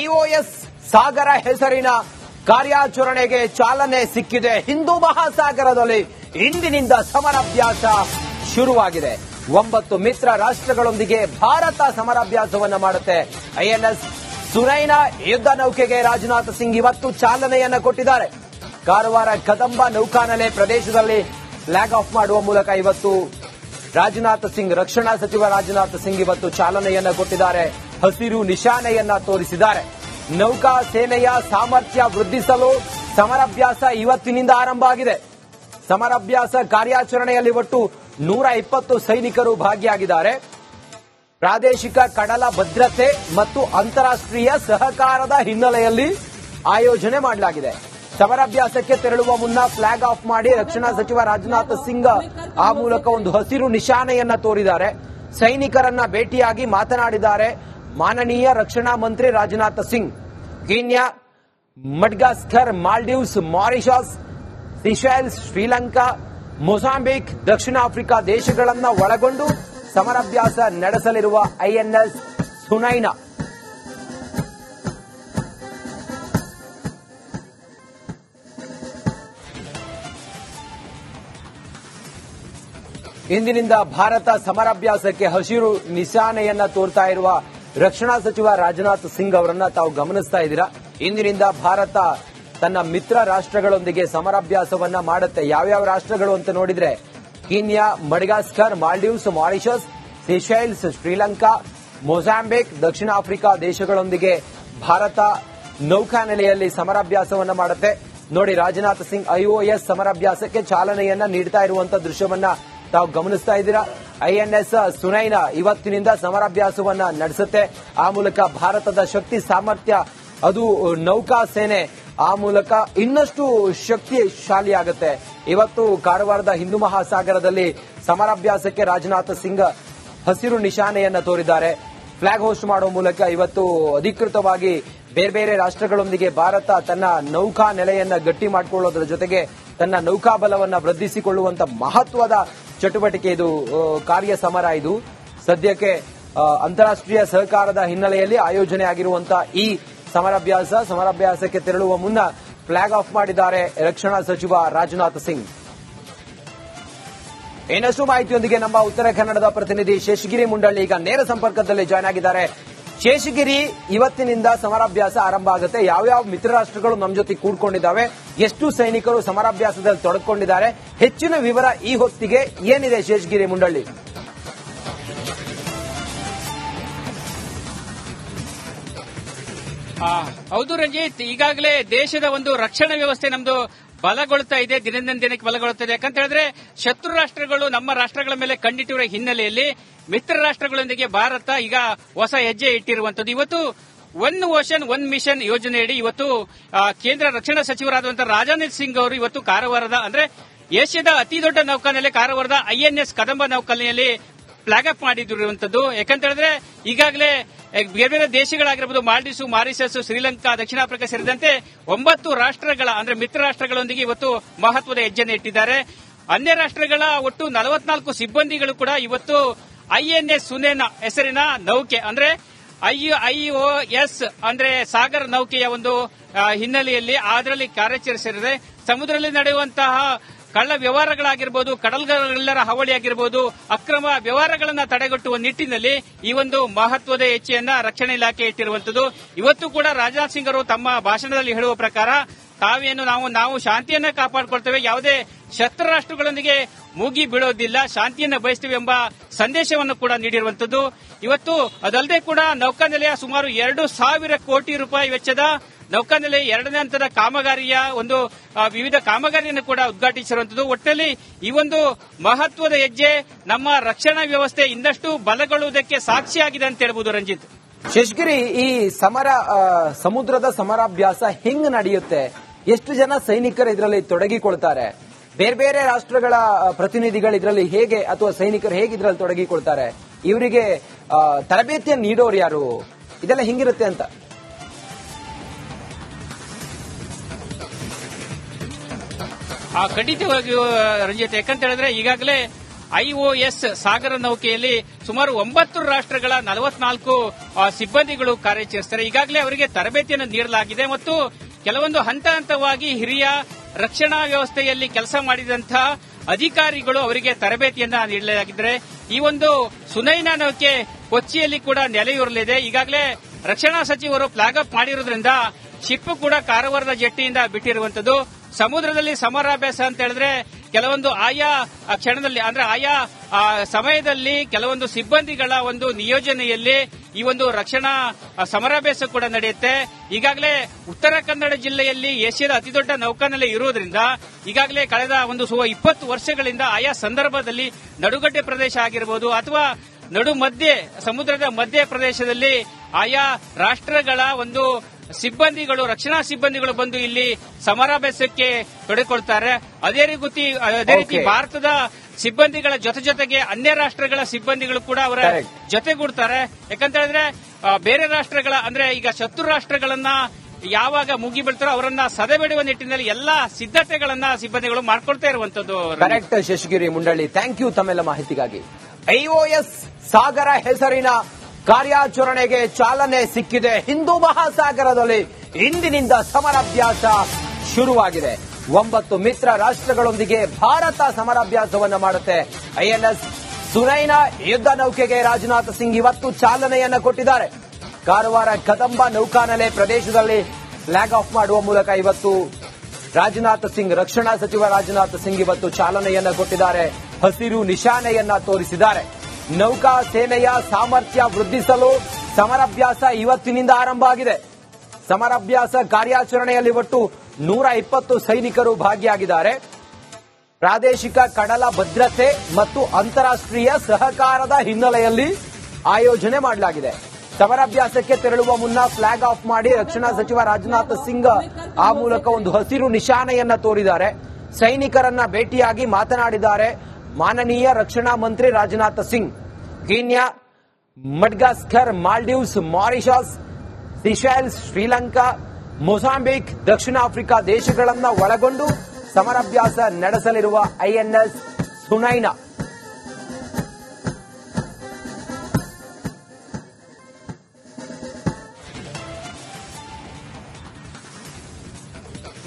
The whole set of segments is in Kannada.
IOS ಸಾಗರ ಹೆಸರಿನ ಕಾರ್ಯಾಚರಣೆಗೆ ಚಾಲನೆ ಸಿಕ್ಕಿದೆ. ಹಿಂದೂ ಮಹಾಸಾಗರದಲ್ಲಿ ಇಂದಿನಿಂದ ಸಮರಾಭ್ಯಾಸ ಶುರುವಾಗಿದೆ. 9 ಮಿತ್ರ ರಾಷ್ಟ್ರಗಳೊಂದಿಗೆ ಭಾರತ ಸಮರಾಭ್ಯಾಸವನ್ನ ಮಾಡುತ್ತೆ. INS ಸುನೈನಾ ಯುದ್ಧ ನೌಕೆಗೆ ರಾಜನಾಥ್ ಸಿಂಗ್ ಇವತ್ತು ಚಾಲನೆಯನ್ನ ಕೊಟ್ಟಿದ್ದಾರೆ. ಕಾರವಾರ ಕದಂಬ ನೌಕಾನೆಲೆ ಪ್ರದೇಶದಲ್ಲಿ ಫ್ಲಾಗ್ ಆಫ್ ಮಾಡುವ ಮೂಲಕ ಇವತ್ತು ರಾಜನಾಥ್ ಸಿಂಗ್, ರಕ್ಷಣಾ ಸಚಿವ ರಾಜನಾಥ್ ಸಿಂಗ್ ಇವತ್ತು ಚಾಲನೆಯನ್ನ ಕೊಟ್ಟಿದ್ದಾರೆ. ಹಸಿರು ನಿಶಾನೆಯನ್ನ ತೋರಿಸಿದ್ದಾರೆ. ನೌಕಾ ಸೇನೆಯ ಸಾಮರ್ಥ್ಯ ವೃದ್ಧಿಸಲು ಸಮರಾಭ್ಯಾಸ ಇವತ್ತಿನಿಂದ ಆರಂಭ ಆಗಿದೆ. ಸಮರಾಭ್ಯಾಸ ಕಾರ್ಯಾಚರಣೆಯಲ್ಲಿ ಒಟ್ಟು 120 ಸೈನಿಕರು ಭಾಗಿಯಾಗಿದ್ದಾರೆ. ಪ್ರಾದೇಶಿಕ ಕಡಲ ಭದ್ರತೆ ಮತ್ತು ಅಂತಾರಾಷ್ಟ್ರೀಯ ಸಹಕಾರದ ಹಿನ್ನೆಲೆಯಲ್ಲಿ ಆಯೋಜನೆ ಮಾಡಲಾಗಿದೆ. ಸಮರಾಭ್ಯಾಸಕ್ಕೆ ತೆರಳುವ ಮುನ್ನ ಫ್ಲಾಗ್ ಆಫ್ ಮಾಡಿ ರಕ್ಷಣಾ ಸಚಿವ ರಾಜನಾಥ್ ಸಿಂಗ್ ಆ ಮೂಲಕ ಒಂದು ಹಸಿರು ನಿಶಾನೆಯನ್ನ ತೋರಿದ್ದಾರೆ. ಸೈನಿಕರನ್ನ ಭೇಟಿಯಾಗಿ ಮಾತನಾಡಿದ್ದಾರೆ ಮಾನನೀಯ ರಕ್ಷಣಾ ಮಂತ್ರಿ Rajnath Singh. Kenya, Madagascar, Maldives, Mauritius, Seychelles, Sri Lanka, Mozambique, ದಕ್ಷಿಣ ಆಫ್ರಿಕಾ ದೇಶಗಳನ್ನ ಒಳಗೊಂಡು ಸಮರಾಭ್ಯಾಸ ನಡೆಸಲಿರುವ INS ಸುನೈನಾ ಇಂದಿನಿಂದ ಭಾರತ ಸಮರಾಭ್ಯಾಸಕ್ಕೆ ಹಸಿರು ನಿಶಾನೆಯನ್ನ ತೋರ್ತಾ ಇರುವ ರಕ್ಷಣಾ ಸಚಿವ ರಾಜನಾಥ್ ಸಿಂಗ್ ಅವರನ್ನ ತಾವು ಗಮನಿಸ್ತಾ ಇದ್ದೀರಾ. ಇಂದಿನಿಂದ ಭಾರತ ತನ್ನ ಮಿತ್ರ ರಾಷ್ಟ್ರಗಳೊಂದಿಗೆ ಸಮರಾಭ್ಯಾಸವನ್ನ ಮಾಡುತ್ತೆ. ಯಾವ್ಯಾವ ರಾಷ್ಟ್ರಗಳು ಅಂತ ನೋಡಿದ್ರೆ Kenya, Madagascar, Maldives, Mauritius, Seychelles, Sri Lanka, Mozambique, ದಕ್ಷಿಣ ಆಫ್ರಿಕಾ ದೇಶಗಳೊಂದಿಗೆ ಭಾರತ ನೌಕಾನೆಲೆಯಲ್ಲಿ ಸಮರಾಭ್ಯಾಸವನ್ನ ಮಾಡುತ್ತೆ. ನೋಡಿ, ರಾಜನಾಥ್ ಸಿಂಗ್ IOS ಸಮರಾಭ್ಯಾಸಕ್ಕೆ ಚಾಲನೆಯನ್ನ ನೀಡ್ತಾ ಇರುವಂತಹ ದೃಶ್ಯವನ್ನ ತಾವು ಗಮನಿಸ್ತಾ ಇದ್ದೀರಾ. INS ಸುನೈನಾ ಇವತ್ತಿನಿಂದ ಸಮರಾಭ್ಯಾಸವನ್ನ ನಡೆಸುತ್ತೆ. ಆ ಮೂಲಕ ಭಾರತದ ಶಕ್ತಿ ಸಾಮರ್ಥ್ಯ, ಅದು ನೌಕಾ ಸೇನೆ ಆ ಮೂಲಕ ಇನ್ನಷ್ಟು ಶಕ್ತಿಶಾಲಿಯಾಗುತ್ತೆ. ಇವತ್ತು ಕಾರವಾರದ ಹಿಂದೂ ಮಹಾಸಾಗರದಲ್ಲಿ ಸಮರಾಭ್ಯಾಸಕ್ಕೆ ರಾಜನಾಥ್ ಸಿಂಗ್ ಹಸಿರು ನಿಶಾನೆಯನ್ನ ತೋರಿದ್ದಾರೆ. ಫ್ಲಾಗ್ ಹೋಸ್ಟ್ ಮಾಡುವ ಮೂಲಕ ಇವತ್ತು ಅಧಿಕೃತವಾಗಿ ಬೇರೆ ಬೇರೆ ರಾಷ್ಟ್ರಗಳೊಂದಿಗೆ ಭಾರತ ತನ್ನ ನೌಕಾ ನೆಲೆಯನ್ನ ಗಟ್ಟಿ ಮಾಡಿಕೊಳ್ಳೋದ್ರ ಜೊತೆಗೆ ತನ್ನ ನೌಕಾಬಲವನ್ನ ವೃದ್ಧಿಸಿಕೊಳ್ಳುವಂತ ಮಹತ್ವದ ಚಟುವಟಿಕೆ ಇದು, ಕಾರ್ಯ ಸಮರ ಇದು. ಸದ್ಯಕ್ಕೆ ಅಂತಾರಾಷ್ಟ್ರೀಯ ಸಹಕಾರದ ಹಿನ್ನೆಲೆಯಲ್ಲಿ ಆಯೋಜನೆ ಆಗಿರುವಂತಹ ಈ ಸಮರಾಭ್ಯಾಸಕ್ಕೆ ತೆರಳುವ ಮುನ್ನ ಫ್ಲಾಗ್ ಆಫ್ ಮಾಡಿದ್ದಾರೆ ರಕ್ಷಣಾ ಸಚಿವ ರಾಜನಾಥ್ ಸಿಂಗ್. ಇನ್ನಷ್ಟು ಮಾಹಿತಿಯೊಂದಿಗೆ ನಮ್ಮ ಉತ್ತರ ಕನ್ನಡದ ಪ್ರತಿನಿಧಿ ಶೇಷಗಿರಿ ಮುಂಡಳ್ಳಿ ಈಗ ನೇರ ಸಂಪರ್ಕದಲ್ಲಿ ಜಾಯ್ನ್ ಆಗಿದ್ದಾರೆ. ಶೇಷಗಿರಿ, ಇವತ್ತಿನಿಂದ ಸಮರಾಭ್ಯಾಸ ಆರಂಭ ಆಗುತ್ತೆ. ಯಾವ್ಯಾವ ಮಿತ್ರ ರಾಷ್ಟ್ರಗಳು ನಮ್ಮ ಜೊತೆ ಕೂಡ್ಕೊಂಡಿದ್ದಾವೆ, ಎಷ್ಟು ಸೈನಿಕರು ಸಮರಾಭ್ಯಾಸದಲ್ಲಿ ತೊಡಗಿಕೊಂಡಿದ್ದಾರೆ, ಹೆಚ್ಚಿನ ವಿವರ ಈ ಹೊತ್ತಿಗೆ ಏನಿದೆ ಶೇಷಗಿರಿ ಮುಂಡಳ್ಳಿ? ಹೌದು ರಂಜಿತ್, ಈಗಾಗಲೇ ದೇಶದ ಒಂದು ರಕ್ಷಣಾ ವ್ಯವಸ್ಥೆ ನಮ್ದು ಬಲಗೊಳ್ಳುತ್ತಾ ಇದೆ, ದಿನದಿಂದ ದಿನಕ್ಕೆ ಬಲಗೊಳ್ಳುತ್ತಾ ಇದೆ. ಯಾಕಂತ ಹೇಳಿದ್ರೆ ಶತ್ರು ರಾಷ್ಟ್ರಗಳು ನಮ್ಮ ರಾಷ್ಟ್ರಗಳ ಮೇಲೆ ಕಣ್ಣಿಟ್ಟಿರುವ ಹಿನ್ನೆಲೆಯಲ್ಲಿ ಮಿತ್ರ ರಾಷ್ಟ್ರಗಳೊಂದಿಗೆ ಭಾರತ ಈಗ ಹೊಸ ಹೆಜ್ಜೆ ಇಟ್ಟಿರುವಂತದ್ದು. ಇವತ್ತು ಒನ್ ಓಷನ್ ಒನ್ ಮಿಷನ್ ಯೋಜನೆಯಡಿ ಇವತ್ತು ಕೇಂದ್ರ ರಕ್ಷಣಾ ಸಚಿವರಾದಂತಹ ರಾಜನಾಥ್ ಸಿಂಗ್ ಅವರು ಇವತ್ತು ಕಾರವಾರದ, ಅಂದ್ರೆ ಏಷ್ಯಾದ ಅತಿ ದೊಡ್ಡ ನೌಕಾನೆಲೆ ಕಾರವಾರದ INS ಕದಂಬ ನೌಕಾನೆಲೆಯಲ್ಲಿ ಫ್ಲಾಗ್ ಆಫ್ ಮಾಡಿರುವಂತದ್ದು. ಯಾಕಂತ ಹೇಳಿದ್ರೆ ಈಗಾಗಲೇ ಬೇರೆ ಬೇರೆ ದೇಶಗಳಾಗಿರಬಹುದು, ಮಾಲ್ಡೀವ್ಸ್, ಮಾರಿಷಸ್, ಶ್ರೀಲಂಕಾ, ದಕ್ಷಿಣ ಆಫ್ರಿಕಾ ಸೇರಿದಂತೆ 9 ರಾಷ್ಟ್ರಗಳ, ಅಂದ್ರೆ ಮಿತ್ರ ರಾಷ್ಟ್ರಗಳೊಂದಿಗೆ ಇವತ್ತು ಮಹತ್ವದ ಹೆಜ್ಜೆಯನ್ನು ಇಟ್ಟಿದ್ದಾರೆ. ಅನ್ಯ ರಾಷ್ಟ್ರಗಳ ಒಟ್ಟು 44 ಸಿಬ್ಬಂದಿಗಳು ಕೂಡ ಇವತ್ತು INS ಸುನೈನಾ ಹೆಸರಿನ ನೌಕೆ, ಅಂದ್ರೆ IOS ಅಂದ್ರೆ ಸಾಗರ ನೌಕೆಯ ಒಂದು ಹಿನ್ನೆಲೆಯಲ್ಲಿ ಅದರಲ್ಲಿ ಕಾರ್ಯಾಚರಿಸಿದರೆ ಸಮುದ್ರದಲ್ಲಿ ನಡೆಯುವಂತಹ ಕಳ್ಳ ವ್ಯವಹಾರಗಳಾಗಿರಬಹುದು, ಕಡಲ್ಗಳೆಲ್ಲರ ಹಾವಳಿ ಆಗಿರಬಹುದು, ಅಕ್ರಮ ವ್ಯವಹಾರಗಳನ್ನ ತಡೆಗಟ್ಟುವ ನಿಟ್ಟಿನಲ್ಲಿ ಈ ಒಂದು ಮಹತ್ವದ ಹೆಜ್ಜೆಯನ್ನ ರಕ್ಷಣಾ ಇಲಾಖೆ ಇಟ್ಟಿರುವಂತದ್ದು. ಇವತ್ತು ಕೂಡ ರಾಜನಾಥ್ ಸಿಂಗ್ ಅವರು ತಮ್ಮ ಭಾಷಣದಲ್ಲಿ ಹೇಳುವ ಪ್ರಕಾರ ತಾವೇನು ನಾವು ಶಾಂತಿಯನ್ನ ಕಾಪಾಡಿಕೊಳ್ತೇವೆ, ಯಾವುದೇ ಶತ್ರು ರಾಷ್ಟ್ರಗಳೊಂದಿಗೆ ಮೂಗಿ ಬೀಳೋದಿಲ್ಲ, ಶಾಂತಿಯನ್ನ ಬಯಸ್ತೇವೆ ಎಂಬ ಸಂದೇಶವನ್ನು ಕೂಡ ನೀಡಿರುವಂತದ್ದು. ಇವತ್ತು ಅದಲ್ಲದೆ ಕೂಡ ನೌಕಾನೆಲೆಯ ಸುಮಾರು 2,000 ಕೋಟಿ ರೂಪಾಯಿ ವೆಚ್ಚದ ನೌಕಾನೆಲೆ 2ನೇ ಹಂತದ ಕಾಮಗಾರಿಯ ಒಂದು ವಿವಿಧ ಕಾಮಗಾರಿಯನ್ನು ಕೂಡ ಉದ್ಘಾಟಿಸಿರುವಂತದ್ದು. ಒಟ್ಟಿನಲ್ಲಿ ಈ ಒಂದು ಮಹತ್ವದ ಹೆಜ್ಜೆ ನಮ್ಮ ರಕ್ಷಣಾ ವ್ಯವಸ್ಥೆ ಇನ್ನಷ್ಟು ಬಲಗೊಳ್ಳುವುದಕ್ಕೆ ಸಾಕ್ಷಿಯಾಗಿದೆ ಅಂತ ಹೇಳ್ಬೋದು ರಂಜಿತ್. ಶೇಷಗಿರಿ, ಈ ಸಮುದ್ರದ ಸಮರಾಭ್ಯಾಸ ಹೆಂಗ್ ನಡೆಯುತ್ತೆ? ಎಷ್ಟು ಜನ ಸೈನಿಕರು ಇದರಲ್ಲಿ ತೊಡಗಿಕೊಳ್ತಾರೆ? ಬೇರೆ ಬೇರೆ ರಾಷ್ಟ್ರಗಳ ಪ್ರತಿನಿಧಿಗಳು ಇದರಲ್ಲಿ ಹೇಗೆ, ಅಥವಾ ಸೈನಿಕರು ಹೇಗೆ ಇದರಲ್ಲಿ ತೊಡಗಿಕೊಳ್ತಾರೆ? ಇವರಿಗೆ ತರಬೇತಿಯನ್ನು ನೀಡೋರು ಯಾರು? ಇದೆಲ್ಲ ಹಿಂಗಿರುತ್ತೆ ಅಂತ. ಖಂಡಿತವಾಗಿಯೂ ರಂಜಿತ್, ಯಾಕಂತ ಹೇಳಿದ್ರೆ ಈಗಾಗಲೇ IOS ಸಾಗರ ನೌಕೆಯಲ್ಲಿ ಸುಮಾರು 9 ರಾಷ್ಟ್ರಗಳ 44 ಸಿಬ್ಬಂದಿಗಳು ಕಾರ್ಯಾಚರಿಸುತ್ತಾರೆ. ಈಗಾಗಲೇ ಅವರಿಗೆ ತರಬೇತಿಯನ್ನು ನೀಡಲಾಗಿದೆ ಮತ್ತು ಕೆಲವೊಂದು ಹಂತ ಹಂತವಾಗಿ ಹಿರಿಯ ರಕ್ಷಣಾ ವ್ಯವಸ್ಥೆಯಲ್ಲಿ ಕೆಲಸ ಮಾಡಿದಂತಹ ಅಧಿಕಾರಿಗಳು ಅವರಿಗೆ ತರಬೇತಿಯನ್ನ ನೀಡಲಾಗಿದ್ದಾರೆ. ಈ ಒಂದು ಸುನೈನಾ ನೌಕೆ ಕೊಚ್ಚಿಯಲ್ಲಿ ಕೂಡ ನೆಲೆಯೂರಲಿದೆ. ಈಗಾಗಲೇ ರಕ್ಷಣಾ ಸಚಿವರು ಫ್ಲಾಗ್ ಅಪ್ ಮಾಡಿರುವುದರಿಂದ ಶಿಪ್ ಕೂಡ ಕಾರವಾರದ ಜೆಟ್ಟಿಯಿಂದ ಬಿಟ್ಟಿರುವಂತದ್ದು. ಸಮುದ್ರದಲ್ಲಿ ಸಮರಾಭ್ಯಾಸ ಅಂತ ಹೇಳಿದ್ರೆ ಕೆಲವೊಂದು ಆಯಾ ಕ್ಷಣದಲ್ಲಿ ಅಂದ್ರೆ ಆಯಾ ಸಮಯದಲ್ಲಿ ಕೆಲವೊಂದು ಸಿಬ್ಬಂದಿಗಳ ಒಂದು ನಿಯೋಜನೆಯಲ್ಲಿ ಈ ಒಂದು ರಕ್ಷಣಾ ಸಮರಾಭ್ಯಾಸ ಕೂಡ ನಡೆಯುತ್ತೆ. ಈಗಾಗಲೇ ಉತ್ತರ ಕನ್ನಡ ಜಿಲ್ಲೆಯಲ್ಲಿ ಏಷ್ಯಾದ ಅತಿದೊಡ್ಡ ನೌಕಾನೆಲೆ ಇರುವುದರಿಂದ ಈಗಾಗಲೇ ಕಳೆದ ಒಂದು 20 ವರ್ಷಗಳಿಂದ ಆಯಾ ಸಂದರ್ಭದಲ್ಲಿ ನಡುಗಡ್ಡೆ ಪ್ರದೇಶ ಆಗಿರಬಹುದು ಅಥವಾ ನಡು ಮಧ್ಯೆ ಸಮುದ್ರದ ಮಧ್ಯ ಪ್ರದೇಶದಲ್ಲಿ ಆಯಾ ರಾಷ್ಟ್ರಗಳ ಒಂದು ಸಿಬ್ಬಂದಿಗಳು ರಕ್ಷಣಾ ಸಿಬ್ಬಂದಿಗಳು ಬಂದು ಇಲ್ಲಿ ಸಮರಾಭ್ಯಾಸಕ್ಕೆ ತೊಡಗಿಕೊಳ್ತಾರೆ. ಅದೇ ರೀತಿ ಭಾರತದ ಸಿಬ್ಬಂದಿಗಳ ಜೊತೆಗೆ ಅನ್ಯ ರಾಷ್ಟ್ರಗಳ ಸಿಬ್ಬಂದಿಗಳು ಕೂಡ ಅವರ ಜೊತೆಗೂಡ್ತಾರೆ. ಯಾಕಂತ ಹೇಳಿದ್ರೆ ಬೇರೆ ರಾಷ್ಟ್ರಗಳ ಅಂದ್ರೆ ಈಗ ಶತ್ರು ರಾಷ್ಟ್ರಗಳನ್ನ ಯಾವಾಗ ಮುಗಿಬೀಳ್ತಾರೋ ಅವರನ್ನ ಸದೆಬಡಿಯುವ ನಿಟ್ಟಿನಲ್ಲಿ ಎಲ್ಲಾ ಸಿದ್ಧತೆಗಳನ್ನ ಸಿಬ್ಬಂದಿಗಳು ಮಾಡ್ಕೊಳ್ತಾ ಇರುವಂತದ್ದು. ಕರೆಕ್ಟ್ ಶಶಿಗಿರಿ ಮುಂಡಳ್ಳಿ, ಥ್ಯಾಂಕ್ ಯು ತಮ್ಮೆಲ್ಲ ಮಾಹಿತಿಗಾಗಿ. IOS ಸಾಗರ ಹೆಸರಿನ ಕಾರ್ಯಾಚರಣೆಗೆ ಚಾಲನೆ ಸಿಕ್ಕಿದೆ. ಹಿಂದೂ ಮಹಾಸಾಗರದಲ್ಲಿ ಇಂದಿನಿಂದ ಸಮರಾಭ್ಯಾಸ ಶುರುವಾಗಿದೆ. 9 ಮಿತ್ರ ರಾಷ್ಟ್ರಗಳೊಂದಿಗೆ ಭಾರತ ಸಮರಾಭ್ಯಾಸವನ್ನು ಮಾಡುತ್ತೆ. INS ಸುನೈನಾ ಯುದ್ಧ ನೌಕೆಗೆ ರಾಜನಾಥ್ ಸಿಂಗ್ ಇವತ್ತು ಚಾಲನೆಯನ್ನ ಕೊಟ್ಟಿದ್ದಾರೆ. ಕಾರವಾರ ಕದಂಬ ನೌಕಾನೆಲೆ ಪ್ರದೇಶದಲ್ಲಿ ಫ್ಲಾಗ್ ಆಫ್ ಮಾಡುವ ಮೂಲಕ ಇವತ್ತು ರಾಜನಾಥ್ ಸಿಂಗ್ ರಕ್ಷಣಾ ಸಚಿವ ರಾಜನಾಥ್ ಸಿಂಗ್ ಇವತ್ತು ಚಾಲನೆಯನ್ನ ಕೊಟ್ಟಿದ್ದಾರೆ. ಹಸಿರು ನಿಶಾನೆಯನ್ನ ತೋರಿಸಿದ್ದಾರೆ. ನೌಕಾ ಸೇನೆಯ ಸಾಮರ್ಥ್ಯ ವೃದ್ಧಿಸಲು ಸಮರಾಭ್ಯಾಸ ಇವತ್ತಿನಿಂದ ಆರಂಭ ಆಗಿದೆ. ಸಮರಾಭ್ಯಾಸ ಕಾರ್ಯಾಚರಣೆಯಲ್ಲಿ ಒಟ್ಟು 120 ಸೈನಿಕರು ಭಾಗಿಯಾಗಿದ್ದಾರೆ. ಪ್ರಾದೇಶಿಕ ಕಡಲ ಭದ್ರತೆ ಮತ್ತು ಅಂತಾರಾಷ್ಟ್ರೀಯ ಸಹಕಾರದ ಹಿನ್ನೆಲೆಯಲ್ಲಿ ಆಯೋಜನೆ ಮಾಡಲಾಗಿದೆ. ಸಮರಾಭ್ಯಾಸಕ್ಕೆ ತೆರಳುವ ಮುನ್ನ ಫ್ಲಾಗ್ ಆಫ್ ಮಾಡಿ ರಕ್ಷಣಾ ಸಚಿವ ರಾಜನಾಥ್ ಸಿಂಗ್ ಆ ಮೂಲಕ ಒಂದು ಹಸಿರು ನಿಶಾನೆಯನ್ನ ತೋರಿದ್ದಾರೆ. ಸೈನಿಕರನ್ನ ಭೇಟಿಯಾಗಿ ಮಾತನಾಡಿದ್ದಾರೆ ಮಾನನೀಯ ರಕ್ಷಣಾ ಮಂತ್ರಿ Rajnath Singh. Kenya, Madagascar, Maldives, Mauritius, Seychelles, Sri Lanka, Mozambique, ದಕ್ಷಿಣ ಆಫ್ರಿಕಾ ದೇಶಗಳನ್ನು ಒಳಗೊಂಡು ಸಮರಾಭ್ಯಾಸ ನಡೆಸಲಿರುವ INS ಸುನೈನಾ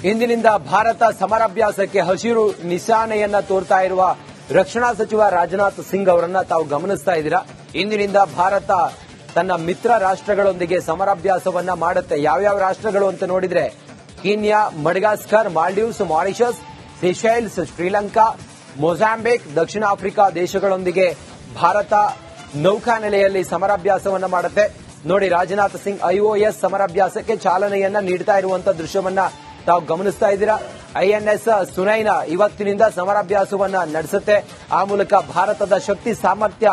ಇಂದಿನಿಂದ ಭಾರತ ಸಮರಾಭ್ಯಾಸಕ್ಕೆ ಹಸಿರು ನಿಶಾನೆಯನ್ನ ತೋರ್ತಾ ಇರುವ ರಕ್ಷಣಾ ಸಚಿವ ರಾಜನಾಥ್ ಸಿಂಗ್ ಅವರನ್ನ ತಾವು ಗಮನಿಸ್ತಾ ಇದ್ದೀರಾ. ಇಂದಿನಿಂದ ಭಾರತ ತನ್ನ ಮಿತ್ರ ರಾಷ್ಟ್ರಗಳೊಂದಿಗೆ ಸಮರಾಭ್ಯಾಸವನ್ನ ಮಾಡುತ್ತೆ. ಯಾವ್ಯಾವ ರಾಷ್ಟ್ರಗಳು ಅಂತ ನೋಡಿದ್ರೆ Kenya, Madagascar, Maldives, Mauritius, Seychelles, Sri Lanka, Mozambique, ದಕ್ಷಿಣ ಆಫ್ರಿಕಾ ದೇಶಗಳೊಂದಿಗೆ ಭಾರತ ನೌಕಾನೆಲೆಯಲ್ಲಿ ಸಮರಾಭ್ಯಾಸವನ್ನ ಮಾಡುತ್ತೆ. ನೋಡಿ, ರಾಜನಾಥ್ ಸಿಂಗ್ IOS ಸಮರಾಭ್ಯಾಸಕ್ಕೆ ಚಾಲನೆಯನ್ನ ನೀಡ್ತಾ ಇರುವಂತಹ ದೃಶ್ಯವನ್ನ ತಾವು ಗಮನಿಸ್ತಾ ಇದ್ದೀರಾ. INS ಸುನೈನಾ ಇವತ್ತಿನಿಂದ ಸಮರಾಭ್ಯಾಸವನ್ನ ನಡೆಸುತ್ತೆ. ಆ ಮೂಲಕ ಭಾರತದ ಶಕ್ತಿ ಸಾಮರ್ಥ್ಯ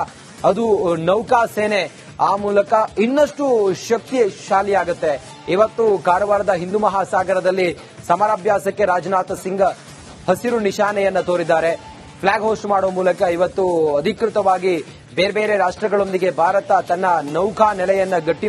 ಅದು ನೌಕಾ ಸೇನೆ ಆ ಮೂಲಕ ಇನ್ನಷ್ಟು ಶಕ್ತಿಶಾಲಿಯಾಗುತ್ತೆ. ಇವತ್ತು ಕಾರವಾರದ ಹಿಂದೂ ಮಹಾಸಾಗರದಲ್ಲಿ ಸಮರಾಭ್ಯಾಸಕ್ಕೆ ರಾಜನಾಥ್ ಸಿಂಗ್ ಹಸಿರು ನಿಶಾನೆಯನ್ನ ತೋರಿದ್ದಾರೆ. ಫ್ಲಾಗ್ ಹೋಸ್ಟ್ ಮಾಡುವ ಮೂಲಕ ಇವತ್ತು ಅಧಿಕೃತವಾಗಿ ಬೇರೆ ಬೇರೆ ರಾಷ್ಟ್ರಗಳೊಂದಿಗೆ ಭಾರತ ತನ್ನ ನೌಕಾ ನೆಲೆಯನ್ನ ಗಟ್ಟಿ